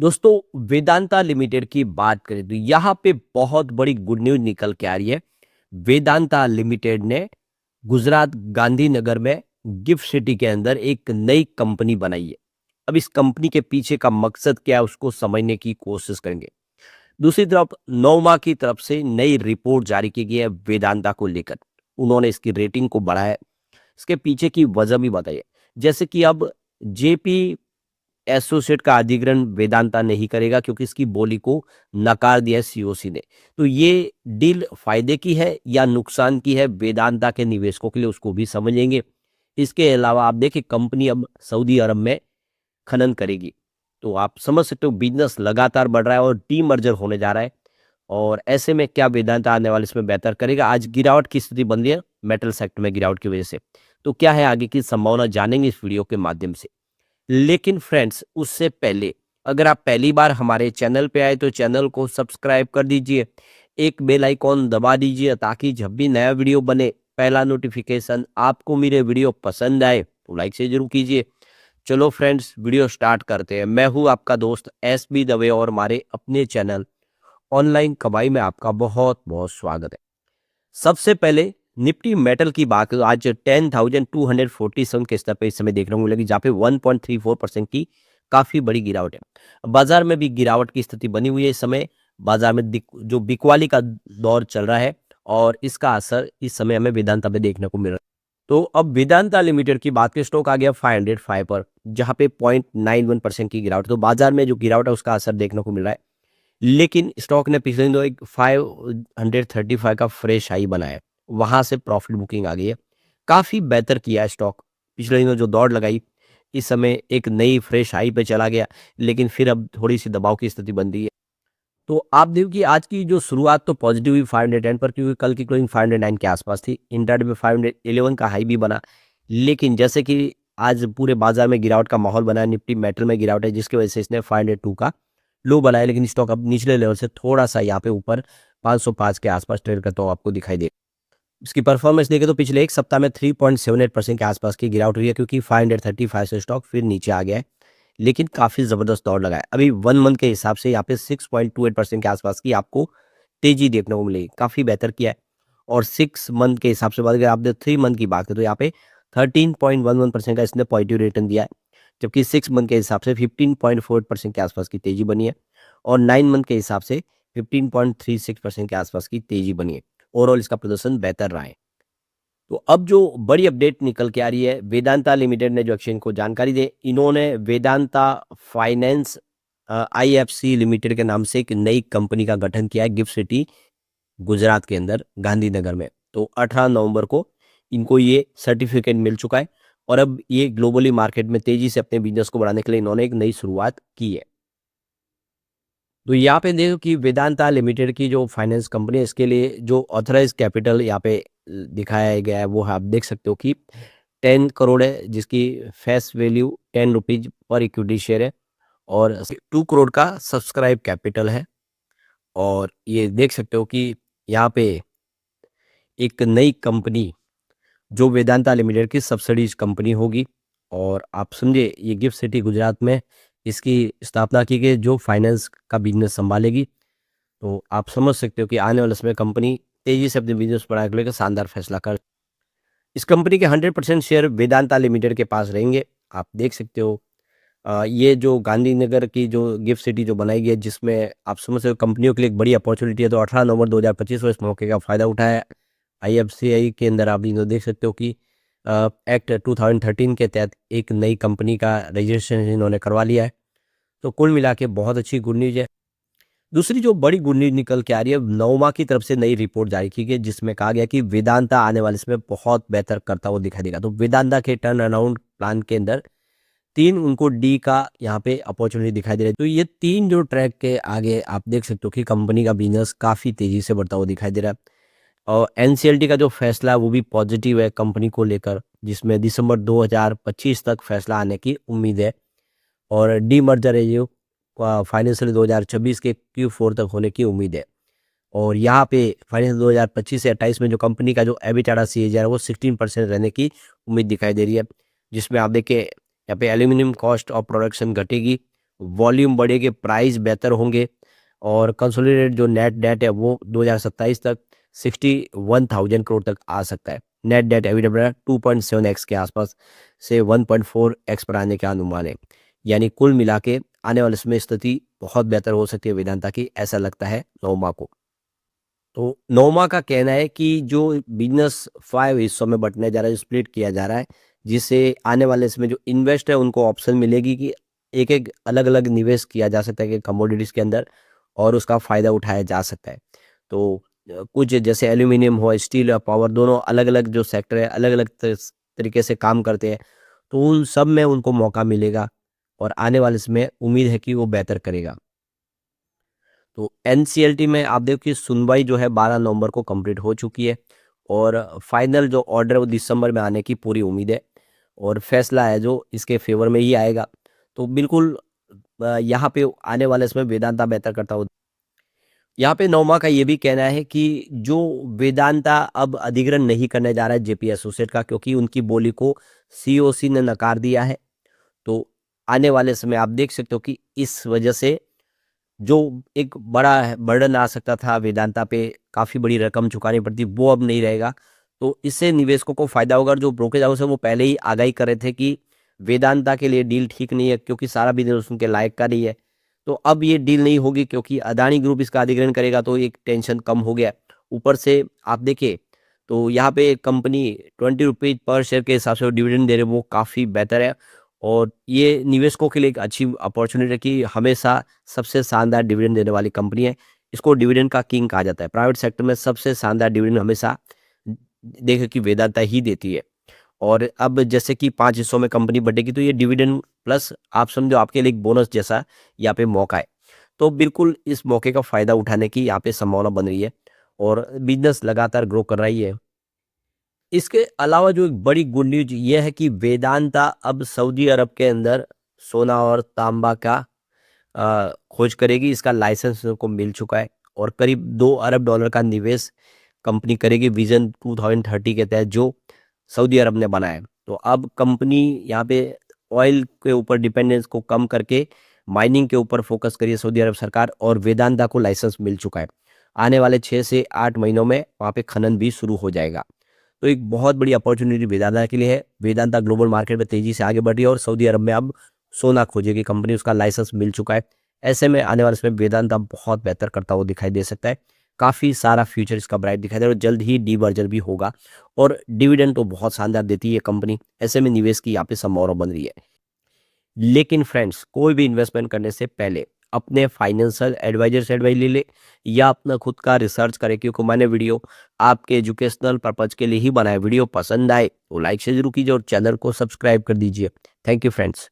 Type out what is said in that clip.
दोस्तों, वेदांता लिमिटेड की बात करें तो यहाँ पे बहुत बड़ी गुड न्यूज निकल के आ रही है। वेदांता लिमिटेड ने गुजरात गांधीनगर में गिफ्ट सिटी के अंदर एक नई कंपनी बनाई है। अब इस कंपनी के पीछे का मकसद क्या है उसको समझने की कोशिश करेंगे। दूसरी तरफ नोमा की तरफ से नई रिपोर्ट जारी की गई है वेदांता को लेकर। उन्होंने इसकी रेटिंग को बढ़ाया है। इसके पीछे की वजह भी बताई है। जैसे कि अब जेपी एसोसिएट का अधिग्रहण वेदांता नहीं करेगा क्योंकि इसकी बोली को नकार दिया है सीओसी ने। तो ये डील फायदे की है या नुकसान की है वेदांता के निवेशकों के लिए, उसको भी समझेंगे। इसके अलावा आप देखिए कंपनी अब सऊदी अरब में खनन करेगी। तो आप समझ सकते हो बिजनेस लगातार बढ़ रहा है और डीमर्जर होने जा रहा है। और ऐसे में क्या वेदांता आने वाले इसमें बेहतर करेगा। आज गिरावट की स्थिति बन रही है मेटल सेक्टर में गिरावट की वजह से। तो क्या है आगे की संभावना जानेंगे इस वीडियो के माध्यम से। लेकिन फ्रेंड्स उससे पहले अगर आप पहली बार हमारे चैनल पे आए तो चैनल को सब्सक्राइब कर दीजिए, एक बेल आइकॉन दबा दीजिए ताकि जब भी नया वीडियो बने पहला नोटिफिकेशन आपको मेरे वीडियो पसंद आए तो लाइक से जरूर कीजिए। चलो फ्रेंड्स वीडियो स्टार्ट करते हैं। मैं हूं आपका दोस्त SB दवे और हमारे अपने चैनल ऑनलाइन कमाई में आपका बहुत बहुत स्वागत है। सबसे पहले निफ्टी मेटल की बात करें, आज 10,247 के स्तर पे इस समय देखने को मिलेगी, जहाँ पे 1.34% की काफी बड़ी गिरावट है। बाजार में भी गिरावट की स्थिति बनी हुई है। इस समय बाजार में जो बिकवाली का दौर चल रहा है और इसका असर इस समय हमें वेदांता पे देखने को मिल रहा है। तो अब वेदांता लिमिटेड की बात करें, स्टॉक आ गया 505 पर, जहाँ पे 0.91% की गिरावट। तो बाजार में जो गिरावट है उसका असर देखने को मिल रहा है। लेकिन स्टॉक ने पिछले दिनों एक 535 का फ्रेश हाई बनाया, वहां से प्रॉफिट बुकिंग आ गई है। काफी बेहतर किया है स्टॉक। पिछले दिनों जो दौड़ लगाई इस समय एक नई फ्रेश हाई पे चला गया, लेकिन फिर अब थोड़ी सी दबाव की स्थिति बन रही है। तो आप देखो कि आज की जो शुरुआत तो पॉजिटिव हुई 510 पर, क्योंकि कल की क्लोजिंग 509 के आसपास थी। इंट्राडे में 511 का हाई भी बना। लेकिन जैसे कि आज पूरे बाजार में गिरावट का माहौल बना है, निफ्टी मेटल में गिरावट है जिसकी वजह से इसने 502 का लो बनाया। लेकिन स्टॉक अब निचले लेवल से थोड़ा सा यहाँ पे ऊपर 505 के आसपास ट्रेड करता हुआ आपको दिखाई दे। इसकी परफॉर्मेंस देखें तो पिछले एक सप्ताह में 3.78% के आसपास की गिरावट हुई है, क्योंकि 535 से स्टॉक फिर नीचे आ गया है। लेकिन काफी जबरदस्त दौड़ लगा है। अभी 1 मंथ के हिसाब से यहाँ पे 6.28% के आसपास की आपको तेजी देखने को मिलेगी। काफी बेहतर किया है। और 6 मंथ के हिसाब से बात अगर आप 3 मंथ की बात करें तो यहाँ पे 13.11% का इसने पॉजिटिव रिटर्न दिया है, जबकि 6 मंथ के हिसाब से 15.4% के आसपास की तेजी बनी है। और 9 मंथ के हिसाब से 15.36% के आसपास की तेजी बनी है। ओवरऑल इसका प्रदर्शन बेहतर रहा है। तो अब जो बड़ी अपडेट निकल के आ रही है, वेदांता लिमिटेड ने जो एक्सचेंज को जानकारी दी, इन्होंने वेदांता फाइनेंस IFC लिमिटेड के नाम से एक नई कंपनी का गठन किया है गिफ्ट सिटी गुजरात के अंदर गांधीनगर में। तो 18 नवंबर को इनको ये सर्टिफिकेट मिल चुका है और अब ये ग्लोबली मार्केट में तेजी से अपने बिजनेस को बढ़ाने के लिए इन्होंने एक नई शुरुआत की है। तो यहाँ पे देखो कि वेदांता लिमिटेड की जो फाइनेंस कंपनी है, इसके लिए जो ऑथराइज कैपिटल यहाँ पे दिखाया गया है वो आप देख सकते हो कि 10 करोड़ है, जिसकी face value 10 rupees per equity share है। और 2 करोड़ का सब्सक्राइब कैपिटल है। और ये देख सकते हो कि यहाँ पे एक नई कंपनी जो वेदांता लिमिटेड की सब्सिडीज कंपनी होगी। और आप समझे ये गिफ्ट सिटी गुजरात में इसकी स्थापना की गई जो फाइनेंस का बिजनेस संभालेगी। तो आप समझ सकते हो कि आने वाले समय कंपनी तेजी से अपने बिजनेस बढ़ाने को लेकर शानदार फैसला कर। इस कंपनी के 100% शेयर वेदांता लिमिटेड के पास रहेंगे। आप देख सकते हो ये जो गांधीनगर की जो गिफ्ट सिटी जो बनाई गई है, जिसमें आप समझ सकते हो कंपनियों के लिए एक बड़ी अपॉर्चुनिटी है। तो 18 नवंबर 2025 को इस मौके का फायदा उठाया। IFCI के अंदर आप इन्होंने देख सकते हो कि एक्ट 2013 के तहत एक नई कंपनी का रजिस्ट्रेशन इन्होंने करवा लिया है। तो कुल मिला के बहुत अच्छी गुड न्यूज है। दूसरी जो बड़ी गुड न्यूज निकल के आ रही है, नोमा की तरफ से नई रिपोर्ट जारी की गई जिसमें कहा गया कि वेदांता आने वाले समय बहुत बेहतर करता हुआ दिखाई देगा। तो वेदांता के टर्न अराउंड प्लान के अंदर 3 उनको डी का यहाँ पे अपॉर्चुनिटी दिखाई दे रही है। तो ये 3 जो ट्रैक के आगे आप देख सकते हो कि कंपनी का बिजनेस काफी तेजी से बढ़ता हुआ दिखाई दे रहा है। और NCLT का जो फैसला है वो भी पॉजिटिव है कंपनी को लेकर, जिसमें दिसंबर 2025 तक फैसला आने की उम्मीद है। और डी मर्जर है जो फाइनेंशियल 2026 के Q4 तक होने की उम्मीद है। और यहाँ पे फाइनेंशियल 2025 से 28 में जो कंपनी का जो EBITDA CAGR है वो 16% रहने की उम्मीद दिखाई दे रही है। जिसमें आप देखिए यहाँ पे एल्यूमिनियम कॉस्ट ऑफ प्रोडक्शन घटेगी वॉल्यूम बढ़ेगी, प्राइस बेहतर होंगे और कंसोलिडेटेड जो नेट डेट है वो 2027 तक 61,000 करोड़ तक आ सकता है। नेट डेट एबिलिटी 2.7x के आसपास से 1.4x पर आने का अनुमान है। यानी कुल मिला के आने वाले समय स्थिति बहुत बेहतर हो सकती है वेदांता की, ऐसा लगता है नोमा को। तो नोमा का कहना है कि जो बिजनेस 5 हिस्सों में बंटने जा रहा है, स्प्लिट किया जा रहा है, जिससे आने वाले इसमें जो इन्वेस्ट है उनको ऑप्शन मिलेगी कि एक एक अलग अलग निवेश किया जा सकता है कि कमोडिटीज़ के अंदर और उसका फ़ायदा उठाया जा सकता है। तो कुछ जैसे एल्यूमिनियम हो, स्टील या पावर, दोनों अलग अलग जो सेक्टर है अलग अलग तरीके से काम करते हैं, तो उन सब में उनको मौका मिलेगा और आने वाले समय उम्मीद है कि वो बेहतर करेगा। तो एनसीएलटी में आप देखो कि सुनवाई जो है 12 नवंबर को कंप्लीट हो चुकी है और फाइनल जो ऑर्डर है वो दिसंबर में आने की पूरी उम्मीद है और फैसला है जो इसके फेवर में ही आएगा। तो बिल्कुल यहाँ पे आने वाले समय वेदांता बेहतर करता हो। यहाँ पे नौमा का ये भी कहना है कि जो वेदांता अब अधिग्रहण नहीं करने जा रहा है जेपी एसोसिएट का, क्योंकि उनकी बोली को सीओसी ने नकार दिया है। तो आने वाले समय आप देख सकते हो कि इस वजह से जो एक बड़ा बर्डन आ सकता था वेदांता पे, काफ़ी बड़ी रकम चुकानी पड़ती, वो अब नहीं रहेगा। तो इससे निवेशकों को फ़ायदा होगा और जो ब्रोकरेज हाउस है वो पहले ही आगाही कर रहे थे कि वेदांता के लिए डील ठीक नहीं है क्योंकि सारा बिजनेस उनके लायक का नहीं है। तो अब ये डील नहीं होगी क्योंकि अदानी ग्रुप इसका अधिग्रहण करेगा, तो एक टेंशन कम हो गया। ऊपर से आप देखिए तो यहाँ पे कंपनी 20 रुपीज़ पर शेयर के हिसाब से डिविडेंड दे रहे हैं, वो काफ़ी बेहतर है और ये निवेशकों के लिए एक अच्छी अपॉर्चुनिटी है कि हमेशा सबसे शानदार डिविडेंड देने वाली कंपनी है। इसको डिविडेंड का किंग कहा जाता है। प्राइवेट सेक्टर में सबसे शानदार डिविडेंड हमेशा देखें कि वेदांता ही देती है। और अब जैसे कि 5 हिस्सों में कंपनी बटेगी तो ये डिविडेंड प्लस आप समझो आपके लिए एक बोनस जैसा यहाँ पे मौका है। तो बिल्कुल इस मौके का फ़ायदा उठाने की यहाँ पे संभावना बन रही है और बिज़नेस लगातार ग्रो कर रही है। इसके अलावा जो एक बड़ी गुड न्यूज़ ये है कि वेदांता अब सऊदी अरब के अंदर सोना और तांबा का खोज करेगी। इसका लाइसेंस उनको मिल चुका है और करीब $2 अरब का निवेश कंपनी करेगी विजन 2030 के तहत जो सऊदी अरब ने बनाया है। तो अब कंपनी यहाँ पे ऑयल के ऊपर डिपेंडेंस को कम करके माइनिंग के ऊपर फोकस करिए सऊदी अरब सरकार, और वेदांता को लाइसेंस मिल चुका है। आने वाले 6 से 8 महीनों में वहाँ पे खनन भी शुरू हो जाएगा। तो एक बहुत बड़ी अपॉर्चुनिटी वेदांता के लिए है। वेदांता ग्लोबल मार्केट में तेजी से आगे बढ़ रही है और सऊदी अरब में अब सोना खोजेगी कंपनी, उसका लाइसेंस मिल चुका है। ऐसे में आने वाले समय वेदांता बहुत बेहतर करता हुआ दिखाई दे सकता है। काफ़ी सारा फ्यूचर इसका ब्राइट दिखाई दे रहा है और जल्द ही डीमर्जर भी होगा और डिविडेंड तो बहुत शानदार देती है कंपनी। ऐसे में निवेश की यहाँ पे संभावना बन रही है। लेकिन फ्रेंड्स, कोई भी इन्वेस्टमेंट करने से पहले अपने फाइनेंशियल एडवाइजर से एडवाइस ले ले या अपना खुद का रिसर्च करें, क्योंकि मैंने वीडियो आपके एजुकेशनल पर्पज के लिए ही बनाया। वीडियो पसंद आए तो लाइक से जरूर कीजिए और चैनल को सब्सक्राइब कर दीजिए। Thank you friends.